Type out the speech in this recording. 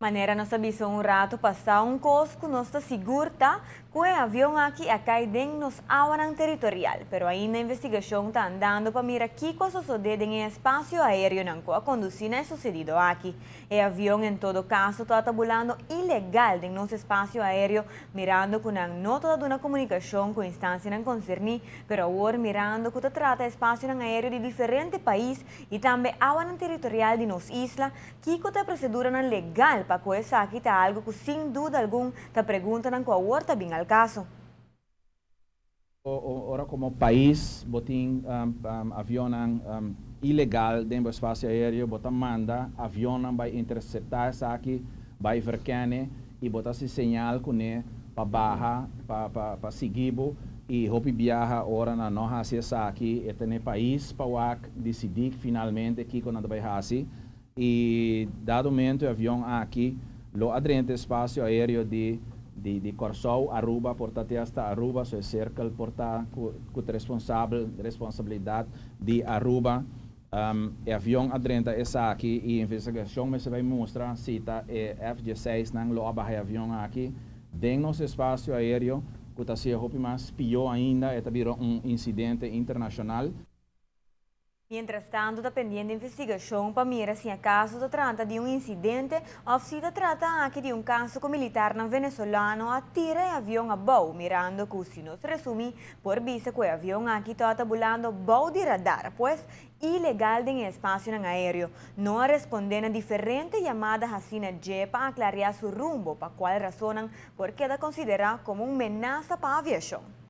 Maneira nós sabemos um rato passar um cosco, nós está seguro, tá? Que o avião aqui a cair dentro nos awanan territorial. Pero ainda a investigação está andando para mirar que coisa sucede em espaço aéreo não que a conduzir é sucedido aqui. O avião, em todo caso, está tabulando ilegal em nosso espaço aéreo, mirando com a nota de uma comunicação com a instância não concernir, pero agora mirando que trata espaço aéreo de diferentes países e também awanan territorial de nossa isla, que a procedura não legal para coisa aqui está algo que sem dúvida alguma está perguntando com a outra bem al caso. Ora como país, botin avião ilegal dentro do espaço aéreo, botar manda avião vai interceptar essa aqui, vai verkennen e botar se sinal com ele para barra, para seguir e hopi viaja ora na nossa essa aqui, e tem país para decidir finalmente que quando vai fazer. E dado momento o avião aqui, lo adrente espaço aéreo de Corsou, Aruba, portanto hasta Aruba, so cerca porta com responsabilidade de Aruba. O avião adrenta essa aqui e a investigação me vai mostrar se está F-16 não lo abarra avião aqui dentro nosso espaço aéreo, que está se roupa mais pior ainda, é virou incidente internacional. Mientras tanto, está pendente investigação para mirar se acaso se trata de incidente ou se trata aqui de caso que o militar venezuelano atira avião a voo, mirando que se nos resume por vista que o avião aqui está tabulando voo de radar, pues ilegal em espaço aéreo, não respondendo a diferentes chamadas assim J para aclarar seu rumbo, para qual razão porque é considerado como uma ameaça para a aviação.